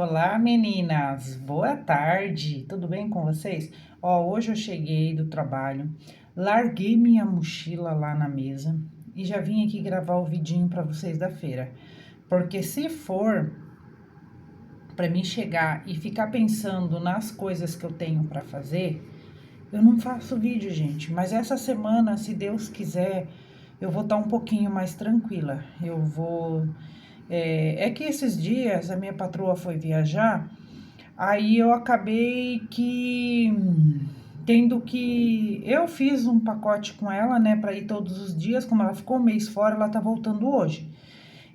Olá meninas, boa tarde, tudo bem com vocês? Hoje eu cheguei do trabalho, larguei minha mochila lá na mesa e já vim aqui gravar o vidinho para vocês da feira. Porque se for para mim chegar e ficar pensando nas coisas que eu tenho para fazer, eu não faço vídeo, gente. Mas essa semana, se Deus quiser, eu vou estar um pouquinho mais tranquila. Eu vou. É que esses dias a minha patroa foi viajar. Aí eu acabei que tendo que. Eu fiz um pacote com ela, né, para ir todos os dias. Como ela ficou um mês fora, ela tá voltando hoje.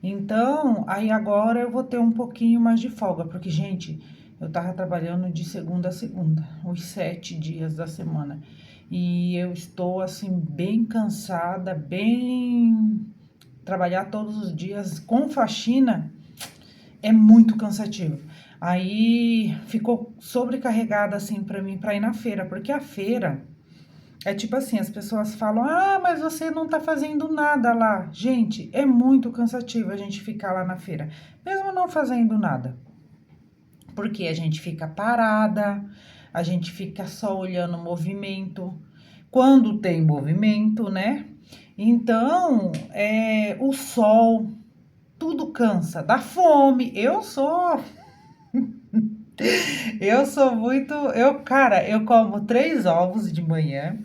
Então, aí agora eu vou ter um pouquinho mais de folga, porque, gente, eu tava trabalhando de segunda a segunda, os 7 dias da semana. E eu estou, assim, bem cansada, bem. Trabalhar todos os dias com faxina é muito cansativo. Aí ficou sobrecarregada assim para mim para ir na feira, porque a feira é tipo assim, as pessoas falam: "Ah, mas você não tá fazendo nada lá". Gente, é muito cansativo a gente ficar lá na feira, mesmo não fazendo nada. Porque a gente fica parada, a gente fica só olhando o movimento. Quando tem movimento, né? Então, o sol, tudo cansa, dá fome. Eu sou muito. Cara, eu como 3 ovos de manhã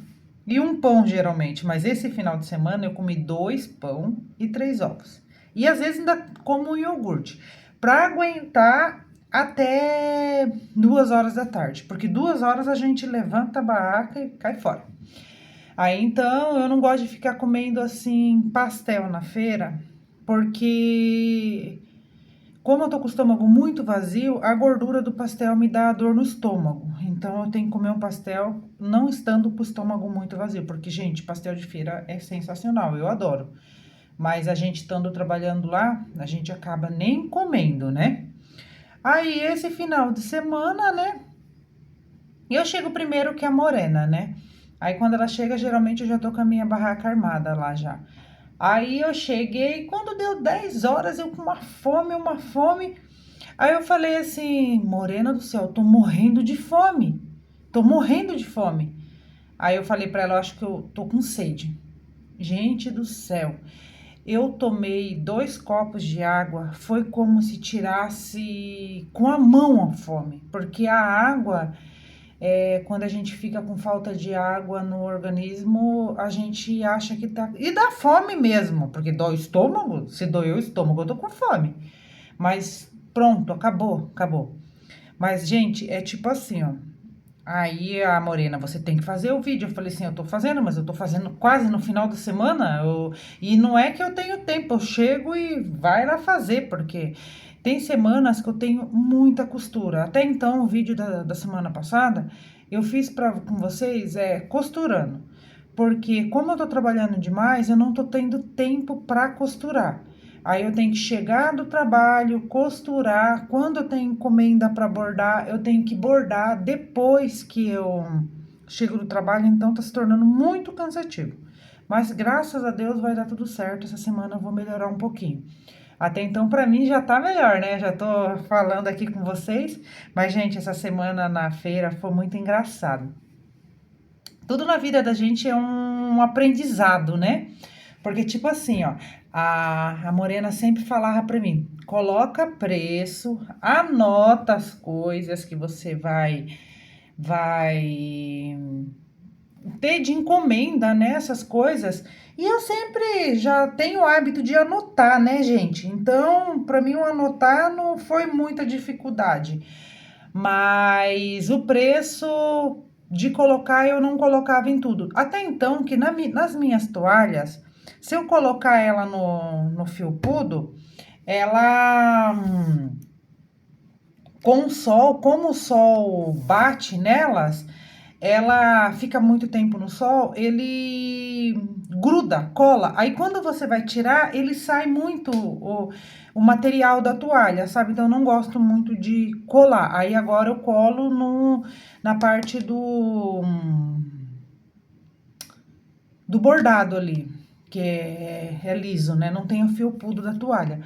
e um pão geralmente, mas esse final de semana eu comi 2 pão e 3 ovos. E às vezes ainda como um iogurte, pra aguentar até 2 horas da tarde, porque 2 horas a gente levanta a barraca e cai fora. Aí então eu não gosto de ficar comendo assim pastel na feira, porque como eu tô com o estômago muito vazio, a gordura do pastel me dá dor no estômago. Então eu tenho que comer um pastel não estando com o estômago muito vazio. Porque, gente, pastel de feira é sensacional, eu adoro. Mas a gente estando trabalhando lá, a gente acaba nem comendo, né? Aí esse final de semana, né? Eu chego primeiro que a Morena, né? Aí quando ela chega, geralmente eu já tô com a minha barraca armada lá já. Aí eu cheguei, quando deu 10 horas, eu com uma fome, uma fome. Aí eu falei assim: Morena do céu, tô morrendo de fome. Tô morrendo de fome. Aí eu falei pra ela: eu acho que eu tô com sede. Gente do céu. Eu tomei 2 copos de água, foi como se tirasse com a mão a fome, porque a água, quando a gente fica com falta de água no organismo, a gente acha que tá. E dá fome mesmo, porque dói o estômago. Se doeu o estômago, eu tô com fome. Mas pronto, acabou, acabou. Mas, gente, é tipo assim, ó. Aí a Morena, você tem que fazer o vídeo. Eu falei assim, eu tô fazendo, mas eu tô fazendo quase no final da semana. E não é que eu tenho tempo, eu chego e vai lá fazer, porque tem semanas que eu tenho muita costura. Até então, o vídeo da semana passada, eu fiz com vocês costurando. Porque como eu tô trabalhando demais, eu não tô tendo tempo pra costurar. Aí eu tenho que chegar do trabalho, costurar. Quando eu tenho encomenda para bordar, eu tenho que bordar depois que eu chego do trabalho, então tá se tornando muito cansativo. Mas graças a Deus vai dar tudo certo. Essa semana eu vou melhorar um pouquinho. Até então, para mim já tá melhor, né? Já tô falando aqui com vocês. Mas, gente, essa semana na feira foi muito engraçado. Tudo na vida da gente é um aprendizado, né? Porque, tipo assim, ó, a Morena sempre falava pra mim: coloca preço, anota as coisas que você vai ter de encomenda, né? Essas coisas. E eu sempre já tenho o hábito de anotar, né, gente? Então, pra mim, o anotar não foi muita dificuldade. Mas o preço de colocar eu não colocava em tudo. Até então, que nas minhas toalhas, se eu colocar ela no felpudo, ela com o sol, como o sol bate nelas, ela fica muito tempo no sol, ele gruda, cola. Aí quando você vai tirar, ele sai muito o material da toalha, sabe? Então eu não gosto muito de colar. Aí agora eu colo na parte do bordado ali, que é liso, né? Não tem o fio pudo da toalha.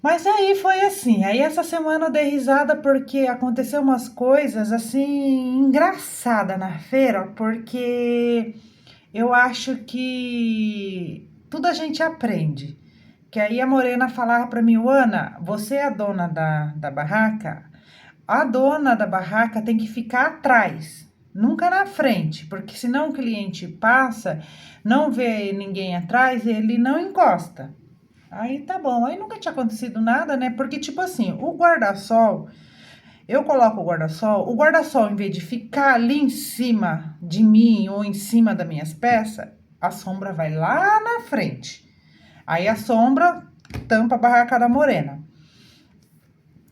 Mas aí foi assim, aí essa semana eu dei risada porque aconteceu umas coisas assim engraçada na feira, porque eu acho que tudo a gente aprende. Que aí a Morena falava para mim, Ana, você é a dona da barraca? A dona da barraca tem que ficar atrás, nunca na frente, porque senão o cliente passa, não vê ninguém atrás, ele não encosta. Aí tá bom, aí nunca tinha acontecido nada, né? Porque, tipo assim, o guarda-sol, eu coloco o guarda-sol, em vez de ficar ali em cima de mim ou em cima das minhas peças, a sombra vai lá na frente. Aí a sombra tampa a barraca da Morena.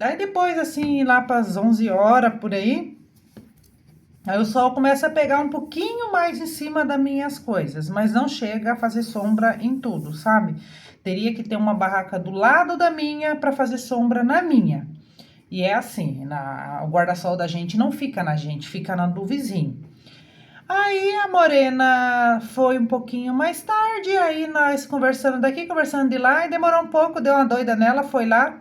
Aí depois, assim, lá para as 11 horas por aí, aí o sol começa a pegar um pouquinho mais em cima das minhas coisas, mas não chega a fazer sombra em tudo, sabe? Teria que ter uma barraca do lado da minha para fazer sombra na minha. E é assim, o guarda-sol da gente não fica na gente, fica na do vizinho. Aí a Morena foi um pouquinho mais tarde, aí nós conversando daqui, conversando de lá, e demorou um pouco, deu uma doida nela, foi lá,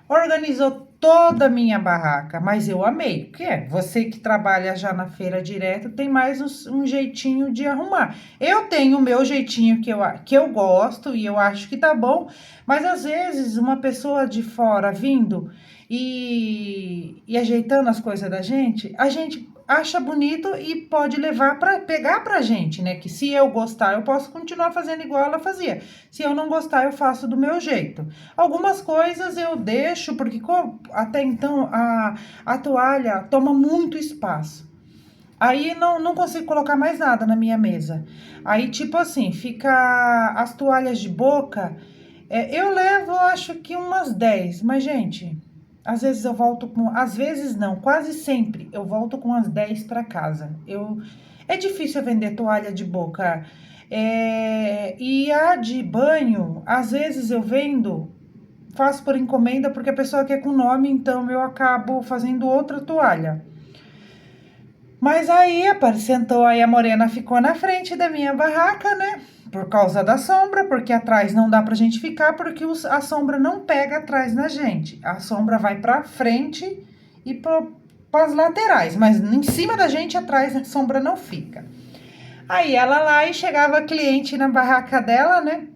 organizou toda a minha barraca, mas eu amei, porque você que trabalha já na feira direto tem mais um jeitinho de arrumar. Eu tenho o meu jeitinho que eu gosto e eu acho que tá bom, mas às vezes uma pessoa de fora vindo e ajeitando as coisas da gente, a gente acha bonito e pode levar para pegar pra gente, né? Que se eu gostar, eu posso continuar fazendo igual ela fazia. Se eu não gostar, eu faço do meu jeito. Algumas coisas eu deixo, porque até então a toalha toma muito espaço. Aí não consigo colocar mais nada na minha mesa. Aí, tipo assim, fica as toalhas de boca. Eu levo, acho que umas 10, mas, gente, às vezes eu volto com. Às vezes não, quase sempre eu volto com as 10 para casa. É difícil vender toalha de boca. E a de banho, às vezes eu vendo, faço por encomenda, porque a pessoa quer com nome, então eu acabo fazendo outra toalha. Mas aí sentou aí a Morena ficou na frente da minha barraca, né? Por causa da sombra, porque atrás não dá pra gente ficar, porque a sombra não pega atrás na gente. A sombra vai pra frente e para as laterais, mas em cima da gente, atrás a sombra não fica. Aí ela lá e chegava cliente na barraca dela, né?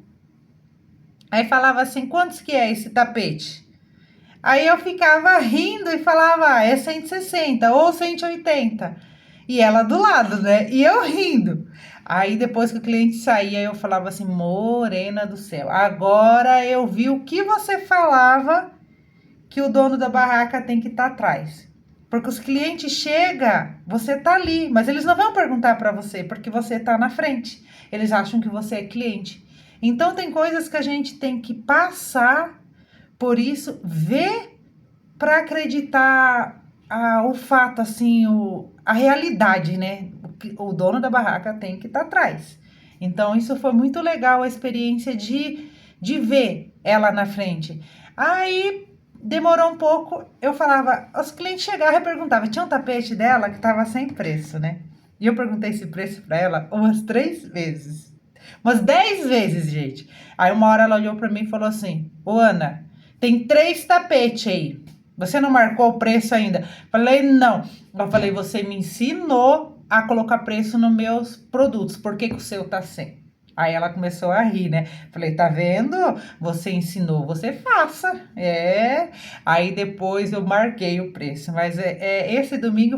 Aí falava assim: quantos que é esse tapete? Aí eu ficava rindo e falava: é 160 ou 180. E ela do lado, né? E eu rindo. Aí depois que o cliente saía, eu falava assim: Morena do céu, agora eu vi o que você falava que o dono da barraca tem que estar atrás. Porque os clientes chegam, você tá ali, mas eles não vão perguntar para você, porque você tá na frente. Eles acham que você é cliente. Então tem coisas que a gente tem que passar por isso, ver para acreditar o fato, assim, a realidade, né? O dono da barraca tem que estar atrás. Então, isso foi muito legal, a experiência de ver ela na frente. Aí, demorou um pouco, eu falava, os clientes chegavam e perguntavam, tinha um tapete dela que estava sem preço, né? E eu perguntei esse preço para ela umas 3 vezes. Umas 10 vezes, gente. Aí, uma hora ela olhou para mim e falou assim, ô Ana, tem 3 tapetes aí. Você não marcou o preço ainda? Falei, não. Eu falei, você me ensinou a colocar preço nos meus produtos. Por que o seu tá sem? Aí ela começou a rir, né? Falei, tá vendo? Você ensinou, você faça. Aí depois eu marquei o preço. Mas esse domingo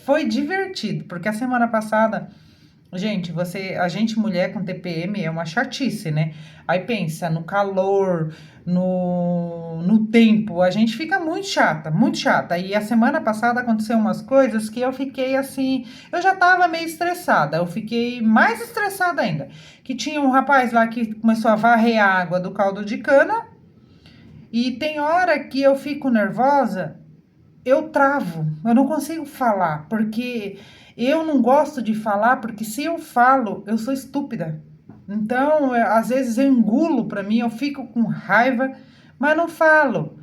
foi divertido, porque a semana passada, gente, a gente mulher com TPM é uma chatice, né? Aí pensa no calor, no tempo, a gente fica muito chata, muito chata. E a semana passada aconteceu umas coisas que eu fiquei assim, eu já tava meio estressada, eu fiquei mais estressada ainda. Que tinha um rapaz lá que começou a varrer a água do caldo de cana, e tem hora que eu fico nervosa, eu travo, eu não consigo falar, porque eu não gosto de falar, porque se eu falo, eu sou estúpida. Então, às vezes eu engulo para mim, eu fico com raiva, mas não falo.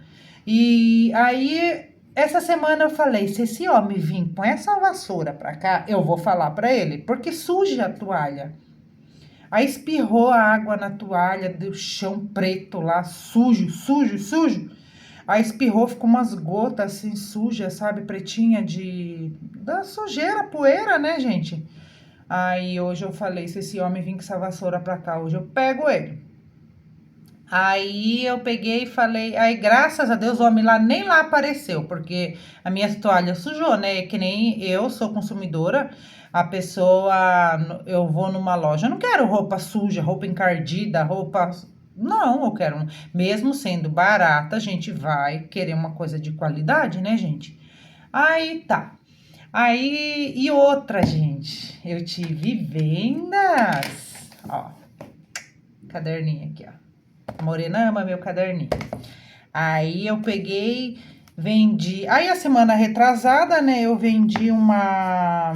E aí, essa semana eu falei, se esse homem vir com essa vassoura para cá, eu vou falar para ele, porque suja a toalha. Aí espirrou a água na toalha do chão preto lá, sujo, sujo, sujo. Aí espirrou, ficou umas gotas assim sujas, sabe, pretinha da sujeira, poeira, né, gente? Aí hoje eu falei, se esse homem vir com essa vassoura pra cá, hoje eu pego ele. Aí eu peguei e falei, aí graças a Deus o homem lá nem lá apareceu, porque a minha toalha sujou, né? Que nem eu sou consumidora, a pessoa, eu vou numa loja, eu não quero roupa suja, roupa encardida, roupa. Não, eu quero, mesmo sendo barata, a gente vai querer uma coisa de qualidade, né, gente? Aí tá. Aí, e outra, gente, eu tive vendas. Ó, caderninho aqui, ó. Morena ama meu caderninho. Aí eu peguei, vendi. Aí a semana retrasada, né, eu vendi uma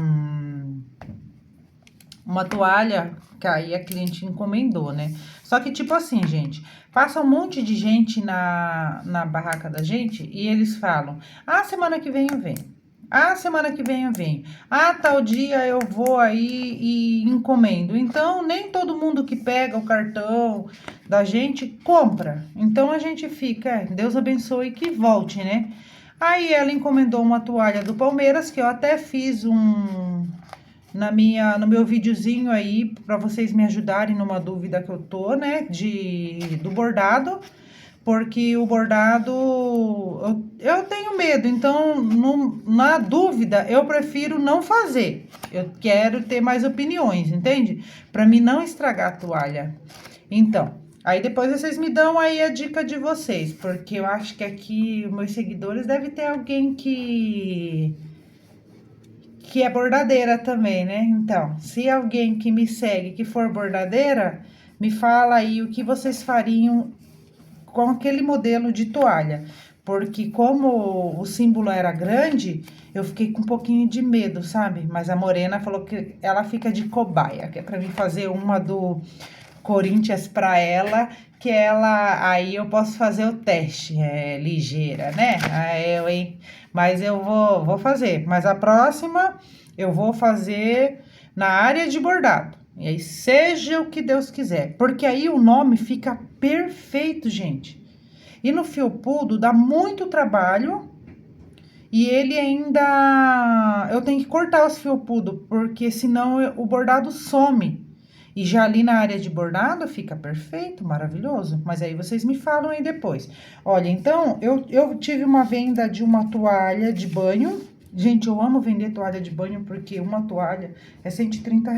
toalha que aí a cliente encomendou, né? Só que tipo assim, gente, passa um monte de gente na barraca da gente e eles falam: "Ah, semana que vem eu venho. Ah, semana que vem eu venho. Ah, tal dia eu vou aí e encomendo". Então, nem todo mundo que pega o cartão da gente compra. Então a gente fica, Deus abençoe que volte, né? Aí ela encomendou uma toalha do Palmeiras, que eu até fiz no meu videozinho aí, para vocês me ajudarem numa dúvida que eu tô, né, do bordado, porque o bordado eu tenho medo, então na dúvida eu prefiro não fazer. Eu quero ter mais opiniões, entende? Para mim não estragar a toalha. Então, aí depois vocês me dão aí a dica de vocês, porque eu acho que aqui os meus seguidores deve ter alguém que é bordadeira também, né? Então, se alguém que me segue que for bordadeira, me fala aí o que vocês fariam com aquele modelo de toalha. Porque como o símbolo era grande, eu fiquei com um pouquinho de medo, sabe? Mas a Morena falou que ela fica de cobaia, que é para mim fazer uma do Corinthians para ela, que ela aí eu posso fazer o teste, é ligeira, né? Aí eu, hein? Mas eu vou fazer. Mas a próxima eu vou fazer na área de bordado. E aí seja o que Deus quiser, porque aí o nome fica perfeito, gente. E no felpudo dá muito trabalho e ele ainda eu tenho que cortar os felpudos, porque senão o bordado some. E já ali na área de bordado fica perfeito, maravilhoso. Mas aí vocês me falam aí depois. Olha, então, eu tive uma venda de uma toalha de banho. Gente, eu amo vender toalha de banho porque uma toalha é R$ 130.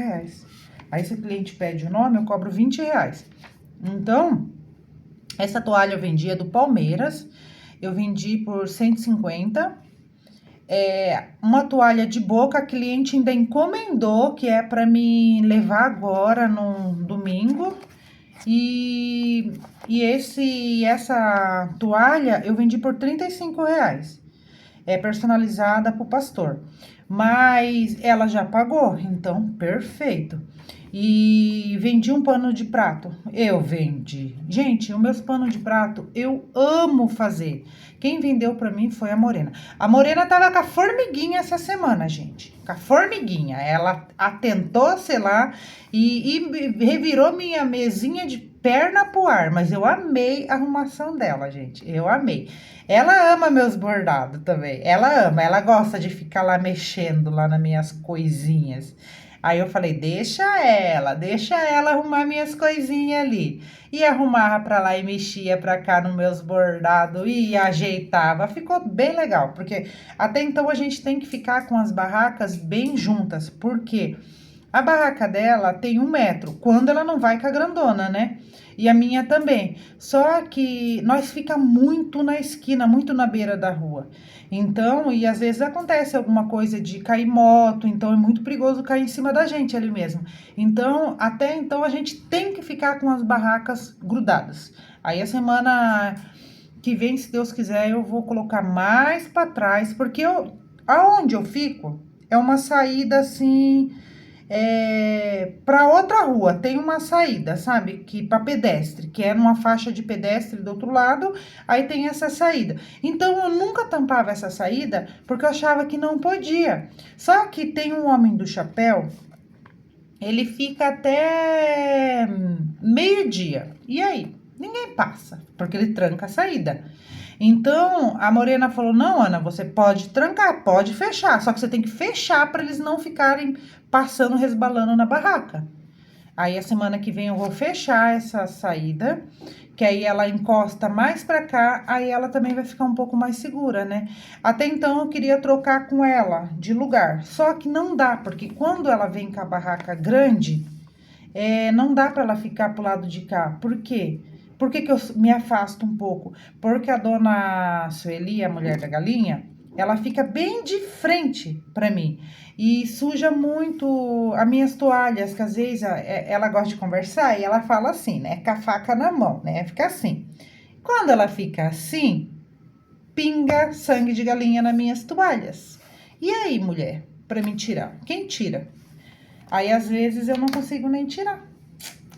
Aí se o cliente pede o nome, eu cobro R$ 20. Então, essa toalha eu vendi é do Palmeiras. Eu vendi por 150. Uma toalha de boca, a cliente ainda encomendou, que é para me levar agora no domingo. E essa toalha eu vendi por R$ 35. É personalizada pro pastor. Mas ela já pagou, então perfeito. E vendi um pano de prato. Eu vendi. Gente, os meus panos de prato eu amo fazer. Quem vendeu pra mim foi a Morena. A Morena tava com a formiguinha essa semana, gente. Com a formiguinha. Ela atentou, sei lá, e revirou minha mesinha de perna pro ar. Mas eu amei a arrumação dela, gente. Eu amei. Ela ama meus bordados também. Ela ama, ela gosta de ficar lá mexendo lá nas minhas coisinhas. Aí eu falei, deixa ela arrumar minhas coisinhas ali. E arrumava pra lá e mexia pra cá nos meus bordados e ajeitava. Ficou bem legal, porque até então a gente tem que ficar com as barracas bem juntas, porque a barraca dela tem 1 metro, quando ela não vai com a grandona, né? E a minha também. Só que nós fica muito na esquina, muito na beira da rua. Então, e às vezes acontece alguma coisa de cair moto, então é muito perigoso cair em cima da gente ali mesmo. Então, até então a gente tem que ficar com as barracas grudadas. Aí a semana que vem, se Deus quiser, eu vou colocar mais para trás, porque aonde eu fico é uma saída assim, para outra rua tem uma saída, sabe? Que para pedestre, que é numa faixa de pedestre do outro lado, aí tem essa saída. Então eu nunca tampava essa saída porque eu achava que não podia. Só que tem um homem do chapéu, ele fica até meio-dia. E aí? Ninguém passa, porque ele tranca a saída. Então, a Morena falou: não, Ana, você pode trancar, pode fechar, só que você tem que fechar para eles não ficarem passando, resbalando na barraca. Aí a semana que vem eu vou fechar essa saída, que aí ela encosta mais pra cá, aí ela também vai ficar um pouco mais segura, né? Até então eu queria trocar com ela de lugar, só que não dá, porque quando ela vem com a barraca grande, não dá pra ela ficar pro lado de cá. Por quê? Por que que eu me afasto um pouco? Porque a dona Sueli, a mulher da galinha, ela fica bem de frente pra mim e suja muito as minhas toalhas, que às vezes ela gosta de conversar e ela fala assim, né? Com a faca na mão, né? Fica assim. Quando ela fica assim, pinga sangue de galinha nas minhas toalhas. E aí, mulher, pra mim tirar? Quem tira? Aí às vezes eu não consigo nem tirar.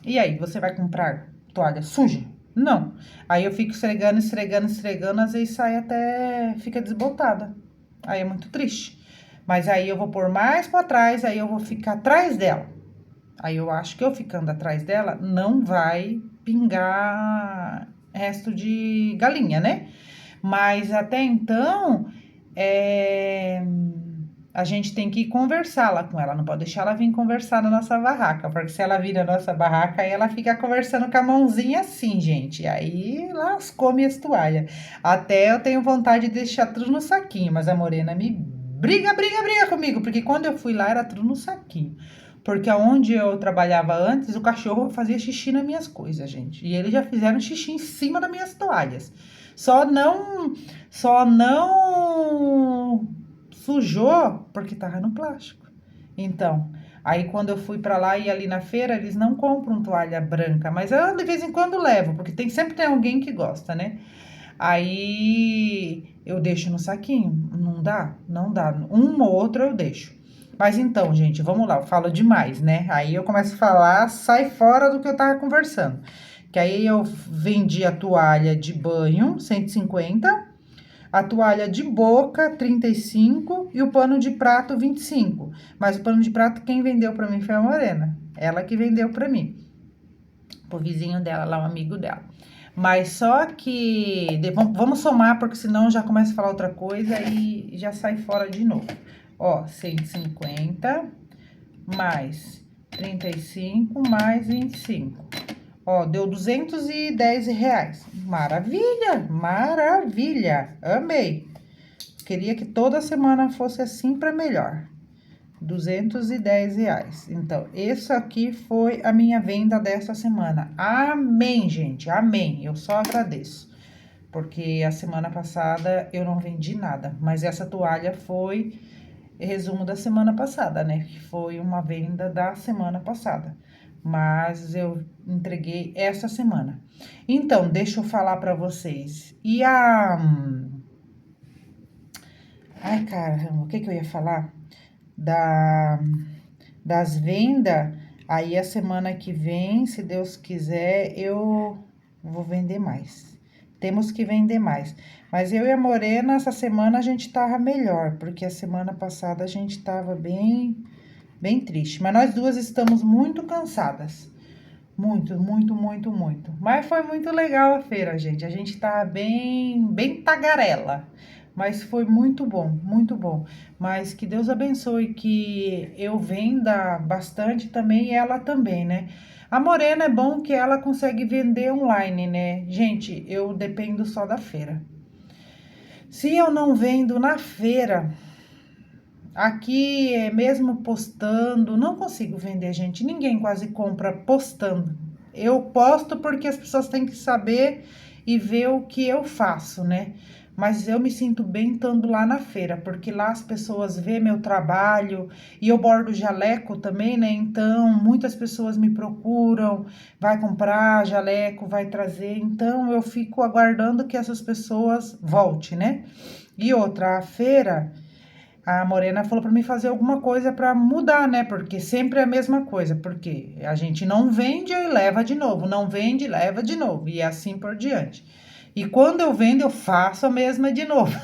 E aí, você vai comprar toalha suja? Não. Aí eu fico esfregando, esfregando, esfregando, às vezes sai até fica desbotada. Aí é muito triste. Mas aí eu vou pôr mais pra trás, aí eu vou ficar atrás dela. Aí eu acho que eu ficando atrás dela não vai pingar resto de galinha, né? Mas até então, a gente tem que conversar lá com ela, não pode deixar ela vir conversar na nossa barraca, porque se ela vir na nossa barraca, aí ela fica conversando com a mãozinha assim, gente, aí lascou minhas toalhas. Até eu tenho vontade de deixar tudo no saquinho, mas a Morena me briga comigo, porque quando eu fui lá era tudo no saquinho. Porque aonde eu trabalhava antes, o cachorro fazia xixi nas minhas coisas, gente. E eles já fizeram xixi em cima das minhas toalhas. Só não sujou porque tava no plástico. Então, aí quando eu fui pra lá e ali na feira, eles não compram toalha branca, mas eu de vez em quando levo, porque sempre tem alguém que gosta, né? Aí eu deixo no saquinho. Não dá? Não dá. Uma ou outra eu deixo. Mas então, gente, vamos lá, eu falo demais, né? Aí eu começo a falar, sai fora do que eu tava conversando. Que aí eu vendi a toalha de banho, 150, a toalha de boca, 35 e o pano de prato, 25. Mas o pano de prato quem vendeu pra mim foi a Morena. Ela que vendeu pra mim. Pro vizinho dela, lá, um amigo dela. Mas só que vamos somar, porque senão já começa a falar outra coisa e já sai fora de novo. Ó, 150 mais 35 mais 25. Ó, deu R$ 210. Maravilha, maravilha. Amei. Queria que toda semana fosse assim para melhor. R$ 210. Então, isso aqui foi a minha venda dessa semana. Amém, gente, amém. Eu só agradeço. Porque a semana passada eu não vendi nada. Mas essa toalha foi resumo da semana passada, né? Que foi uma venda da semana passada. Mas eu entreguei essa semana. Então, deixa eu falar para vocês. E a. Ai, caramba, o que que eu ia falar? Da, das vendas. Aí a semana que vem, se Deus quiser, eu vou vender mais. Temos que vender mais. Mas eu e a Morena, essa semana a gente tava melhor, porque a semana passada a gente tava bem triste. Mas nós duas estamos muito cansadas. Muito, muito, muito, muito. Mas foi muito legal a feira, gente. A gente tá bem tagarela. Mas foi muito bom, muito bom. Mas que Deus abençoe, que eu venda bastante também e ela também, né? A Morena é bom que ela consegue vender online, né? Gente, eu dependo só da feira. Se eu não vendo na feira, aqui mesmo postando, não consigo vender, gente. Ninguém quase compra postando. Eu posto porque as pessoas têm que saber e ver o que eu faço, né? Mas eu me sinto bem estando lá na feira, porque lá as pessoas vê meu trabalho e eu bordo jaleco também, né? Então, muitas pessoas me procuram, vai comprar jaleco, vai trazer. Então, eu fico aguardando que essas pessoas voltem, né? E outra, a feira, a Morena falou para mim fazer alguma coisa para mudar, né? Porque sempre é a mesma coisa, porque a gente não vende e leva de novo, não vende, leva de novo e assim por diante. E quando eu vendo, eu faço a mesma de novo.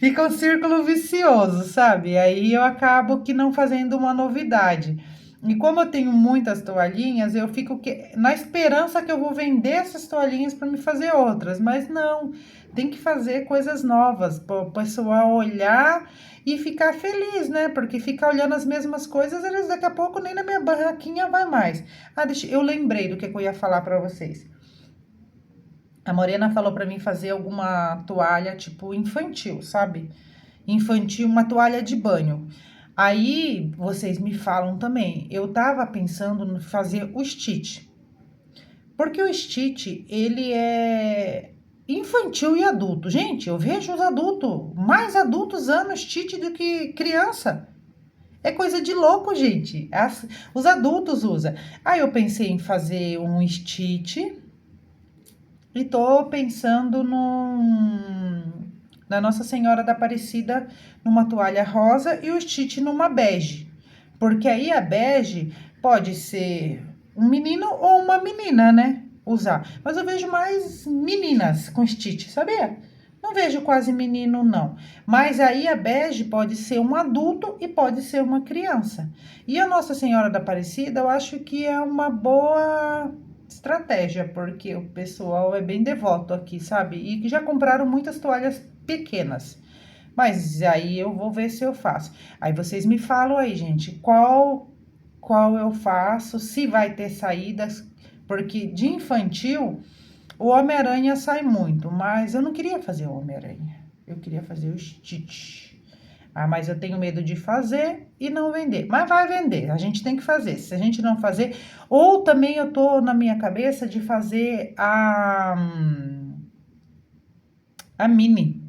Fica um círculo vicioso, sabe? Aí eu acabo que não fazendo uma novidade. E como eu tenho muitas toalhinhas, eu fico na esperança que eu vou vender essas toalhinhas para me fazer outras. Mas não, tem que fazer coisas novas para o pessoal olhar e ficar feliz, né? Porque ficar olhando as mesmas coisas, eles daqui a pouco nem na minha barraquinha vai mais. Ah, eu lembrei do que eu ia falar para vocês. A Morena falou para mim fazer alguma toalha tipo infantil, sabe? Infantil, uma toalha de banho. Aí vocês me falam também. Eu tava pensando em fazer o Stitch. Porque o Stitch, ele é infantil e adulto. Gente, eu vejo os adultos, mais adultos usando Stitch do que criança. É coisa de louco, gente. Os adultos usam. Aí eu pensei em fazer um Stitch. E tô pensando na Nossa Senhora da Aparecida numa toalha rosa e o Stitch numa bege. Porque aí a bege pode ser um menino ou uma menina, né? Usar. Mas eu vejo mais meninas com Stitch, sabia? Não vejo quase menino, não. Mas aí a bege pode ser um adulto e pode ser uma criança. E a Nossa Senhora da Aparecida, eu acho que é uma boa estratégia, porque o pessoal é bem devoto aqui, sabe? E já compraram muitas toalhas pequenas. Mas aí eu vou ver se eu faço. Aí vocês me falam aí, gente, qual eu faço, se vai ter saídas, porque de infantil o Homem-Aranha sai muito, mas eu não queria fazer o Homem-Aranha. Eu queria fazer o Stitch. Ah, mas eu tenho medo de fazer e não vender. Mas vai vender, a gente tem que fazer. Se a gente não fazer... Ou também eu tô na minha cabeça de fazer a Mini.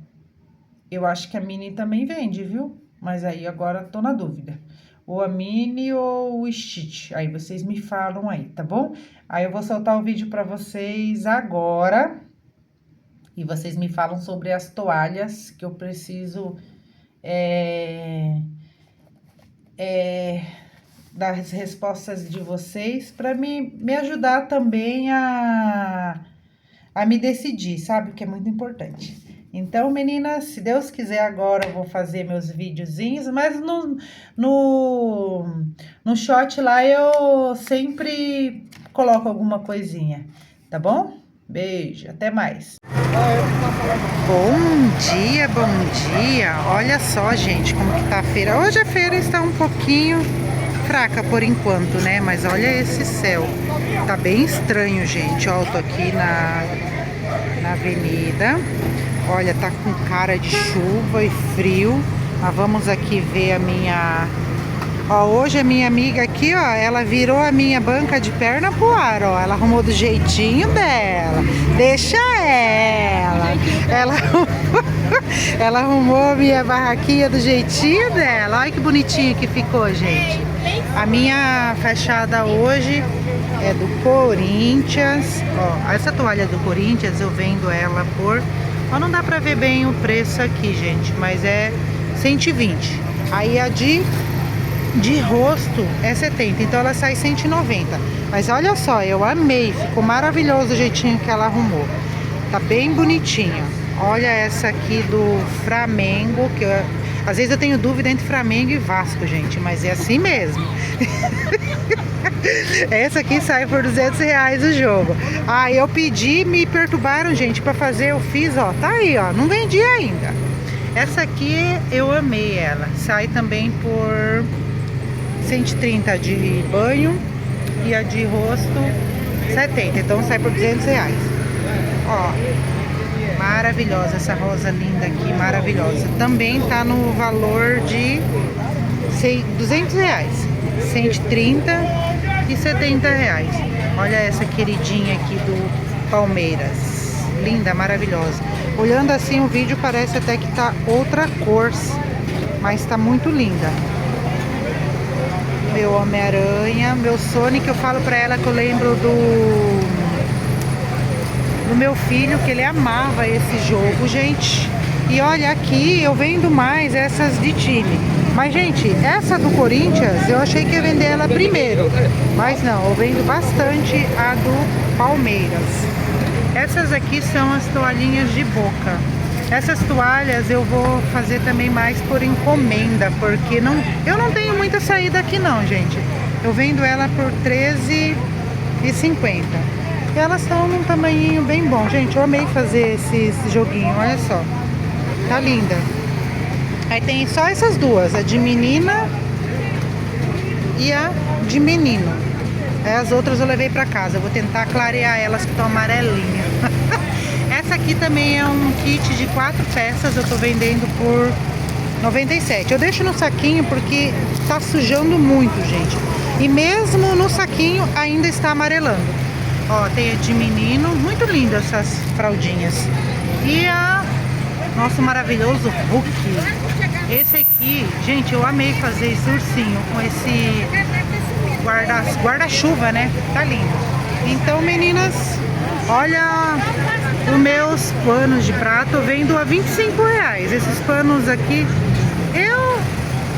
Eu acho que a Mini também vende, viu? Mas aí agora tô na dúvida. Ou a Mini ou o Stitch. Aí vocês me falam aí, tá bom? Aí eu vou soltar o vídeo pra vocês agora. E vocês me falam sobre as toalhas que eu preciso... das respostas de vocês para me ajudar também a me decidir, sabe? Que é muito importante. Então, meninas, se Deus quiser, agora eu vou fazer meus videozinhos, mas no short lá eu sempre coloco alguma coisinha, tá bom? Beijo, até mais. Bom dia, bom dia. Olha só, gente, como que tá a feira. Hoje a feira está um pouquinho fraca por enquanto, né? Mas olha esse céu. Tá bem estranho, gente. Ó, eu tô aqui na avenida. Olha, tá com cara de chuva e frio. Mas vamos aqui ver a minha... Ó, hoje a minha amiga aqui, ó, ela virou a minha banca de perna pro ar, ó. Ela arrumou do jeitinho dela. Deixa ela. Ela arrumou a minha barraquinha do jeitinho dela. Olha que bonitinho que ficou, gente. A minha fachada hoje é do Corinthians. Ó, essa toalha do Corinthians eu vendo ela por... Ó, não dá pra ver bem o preço aqui, gente, mas é 120. Aí a de rosto é 70, então ela sai 190. Mas olha só, eu amei, ficou maravilhoso o jeitinho que ela arrumou. Tá bem bonitinho. Olha essa aqui do Flamengo, que às vezes eu tenho dúvida entre Flamengo e Vasco, gente, mas é assim mesmo. Essa aqui sai por R$200 o jogo. Ah, eu pedi, me perturbaram, gente, pra fazer, eu fiz, ó, tá aí, ó, não vendi ainda. Essa aqui eu amei ela, sai também por 130 de banho e a de rosto 70, então sai por R$200. Ó, maravilhosa essa rosa linda aqui, maravilhosa. Também tá no valor de R$200, 130 e R$70. Olha essa queridinha aqui do Palmeiras, linda, maravilhosa. Olhando assim o vídeo parece até que tá outra cor, mas tá muito linda. Meu Homem-Aranha, meu Sonic, eu falo pra ela que eu lembro do meu filho, que ele amava esse jogo, gente. E olha, aqui eu vendo mais essas de time. Mas, gente, essa do Corinthians, eu achei que ia vender ela primeiro. Mas não, eu vendo bastante a do Palmeiras. Essas aqui são as toalhinhas de boca. Essas toalhas eu vou fazer também mais por encomenda, porque eu não tenho muita saída aqui não, gente. Eu vendo ela por R$13,50. E elas estão num tamanhinho bem bom. Gente, eu amei fazer esse joguinho, olha só. Tá linda. Aí tem só essas duas, a de menina e a de menino. Aí as outras eu levei pra casa. Eu vou tentar clarear elas que estão amarelinhas. Essa aqui também é um kit de 4 peças. Eu tô vendendo por R$97. Eu deixo no saquinho porque tá sujando muito, gente. E mesmo no saquinho ainda está amarelando. Ó, tem a de menino. Muito linda essas fraldinhas. E a nosso maravilhoso Hulk. Esse aqui, gente, eu amei fazer esse ursinho com esse guarda-chuva, né? Tá lindo. Então, meninas, olha os meus panos de prato. Eu vendo a R$25. Esses panos aqui, eu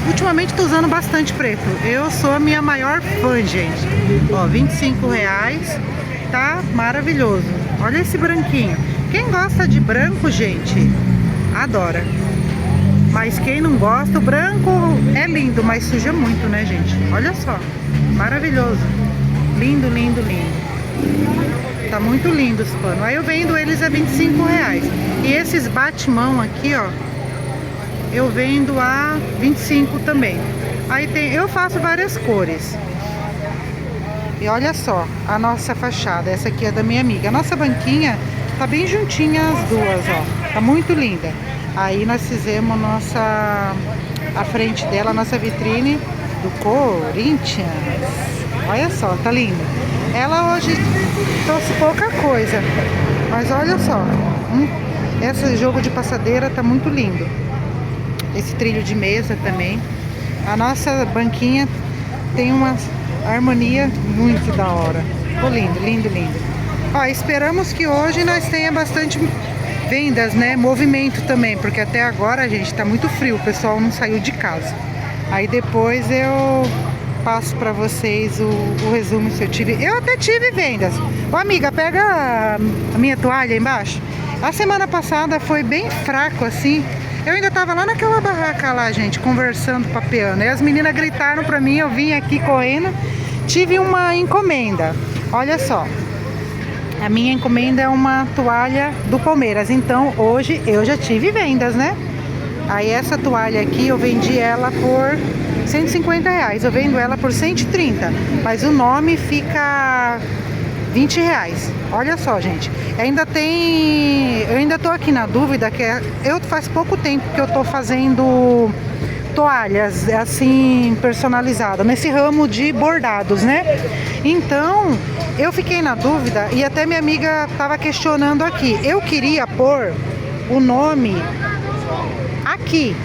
ultimamente tô usando bastante preto. Eu sou a minha maior fã, gente. Ó, R$25. Tá maravilhoso. Olha esse branquinho. Quem gosta de branco, gente, adora. Mas quem não gosta, o branco é lindo, mas suja muito, né, gente? Olha só, maravilhoso. Lindo, lindo, lindo. Tá muito lindo os panos. Aí eu vendo eles a R$25. E esses bate-mão aqui, ó, eu vendo a 25 também. Aí eu faço várias cores. E olha só, a nossa fachada, essa aqui é da minha amiga. A nossa banquinha tá bem juntinha as duas, ó. Tá muito linda. Aí nós fizemos a frente dela, a nossa vitrine do Corinthians. Olha só, tá lindo. Ela hoje trouxe pouca coisa, mas olha só. Esse jogo de passadeira tá muito lindo. Esse trilho de mesa também. A nossa banquinha tem uma harmonia muito da hora. Ficou lindo, lindo, lindo. Ó, esperamos que hoje nós tenha bastante vendas, né? Movimento também, porque até agora, gente, tá muito frio, o pessoal não saiu de casa. Aí depois eu passo pra vocês o resumo se eu tive. Eu até tive vendas. Ô, amiga, pega a minha toalha aí embaixo. A semana passada foi bem fraco assim. Eu ainda tava lá naquela barraca lá, gente, conversando, papeando. E as meninas gritaram pra mim, eu vim aqui correndo. Tive uma encomenda. Olha só. A minha encomenda é uma toalha do Palmeiras. Então hoje eu já tive vendas, né? Aí essa toalha aqui eu vendi ela por R$150. Eu vendo ela por 130. Mas o nome fica R$20. Olha só, gente. Eu ainda tô aqui na dúvida que faz pouco tempo que eu tô fazendo toalhas assim personalizadas nesse ramo de bordados, né? Então eu fiquei na dúvida e até minha amiga tava questionando aqui. Eu queria pôr o nome aqui,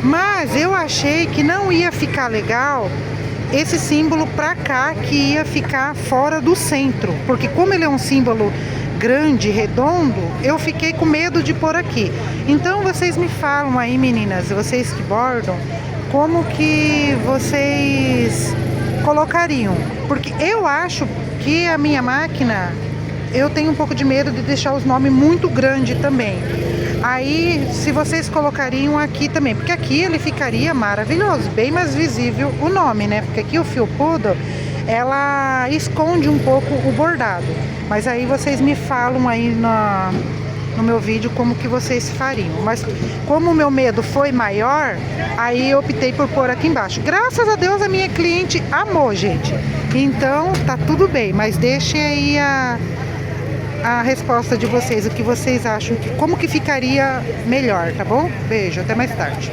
mas eu achei que não ia ficar legal esse símbolo pra cá, que ia ficar fora do centro, porque como ele é um símbolo grande, redondo, eu fiquei com medo de pôr aqui. Então vocês me falam aí, meninas, vocês que bordam, como que vocês colocariam? Porque eu acho que a minha máquina, eu tenho um pouco de medo de deixar os nomes muito grandes também. Aí, se vocês colocariam aqui também, porque aqui ele ficaria maravilhoso, bem mais visível o nome, né? Porque aqui o felpudo, ela esconde um pouco o bordado. Mas aí vocês me falam aí no meu vídeo como que vocês fariam. Mas como o meu medo foi maior, aí eu optei por pôr aqui embaixo. Graças a Deus a minha cliente amou, gente. Então tá tudo bem, mas deixem aí a resposta de vocês, o que vocês acham, como que ficaria melhor, tá bom? Beijo, até mais tarde.